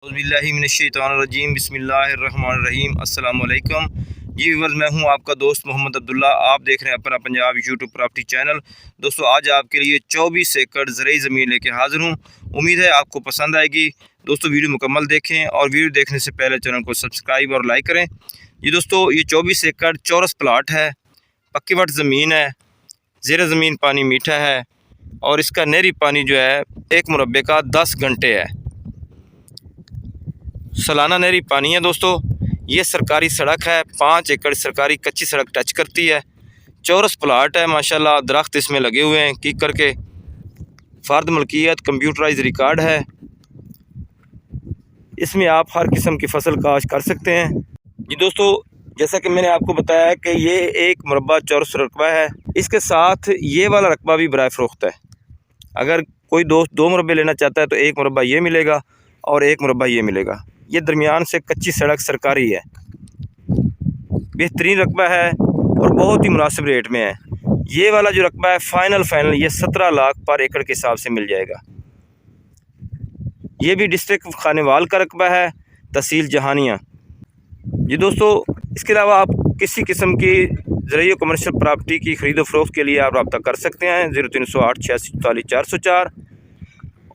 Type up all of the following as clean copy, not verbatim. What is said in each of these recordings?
औज़ुबिल्लाहिमिनश्शैतानिर्रजीम बिस्मिल्लाहिर्रहमानिर्रहीम अस्सलाम वालेकुम। जी व्यूअर्स, मैं हूं आपका दोस्त मोहम्मद अब्दुल्ला। आप देख रहे हैं अपना पंजाब यूट्यूब प्रॉपर्टी चैनल। दोस्तों, आज आपके लिए 24 एकड़ ज़रूरी ज़मीन लेके हाज़िर हूं। उम्मीद है आपको पसंद आएगी। दोस्तों, वीडियो मुकम्मल देखें और वीडियो देखने से पहले चैनल को सब्सक्राइब और लाइक करें। जी दोस्तों, ये 24 एकड़ चौरस प्लाट है, पक्की वट ज़मीन है, ज़ेर ज़मीन पानी मीठा है और इसका नहरी पानी जो है 1 मुरब्बे का 10 घंटे है। सालाना नहरी पानी है। दोस्तों, ये सरकारी सड़क है, 5 एकड़ सरकारी कच्ची सड़क टच करती है। चौरस प्लाट है माशाल्लाह, दरख्त इसमें लगे हुए हैं कीकर के। फ़र्द मलकियत कंप्यूटराइज रिकॉर्ड है। इसमें आप हर किस्म की फसल काश कर सकते हैं। जी दोस्तों, जैसा कि मैंने आपको बताया कि ये 1 मुरब्बा चौरस रकबा है। इसके साथ ये वाला रकबा भी बराए फ़रोख्त है। अगर कोई दोस्त 2 मुरब्बे लेना चाहता है तो 1 मुरब्बा ये मिलेगा और 1 मुरब्बा ये मिलेगा। ये दरमियान से कच्ची सड़क सरकारी है, बेहतरीन रकबा है और बहुत ही मुनासिब रेट में है। ये वाला जो रकबा है फ़ाइनल ये 17 लाख पर एकड़ के हिसाब से मिल जाएगा। ये भी डिस्ट्रिक्ट खानेवाल का रकबा है, तहसील जहानिया। जी दोस्तों, इसके अलावा आप किसी किस्म की ज़रूरी कमर्शियल प्रॉपर्टी की ख़रीदो फ़रोख्त के लिए आप रब्ता कर सकते हैं 0308 86 44 404।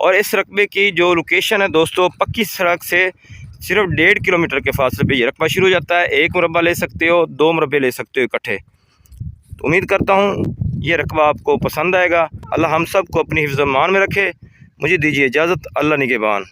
और इस रकबे की जो लोकेशन है दोस्तों, पक्की सड़क से सिर्फ 1.5 किलोमीटर के फासले पे ये रकबा शुरू हो जाता है। 1 मुरब्बा ले सकते हो, 2 मुरब्बे ले सकते हो इकट्ठे। तो उम्मीद करता हूँ ये रकबा आपको पसंद आएगा। अल्लाह हम सब को अपनी हिफ्ज़-ए-मान में रखे। मुझे दीजिए इजाज़त। अल्लाह निगहबान।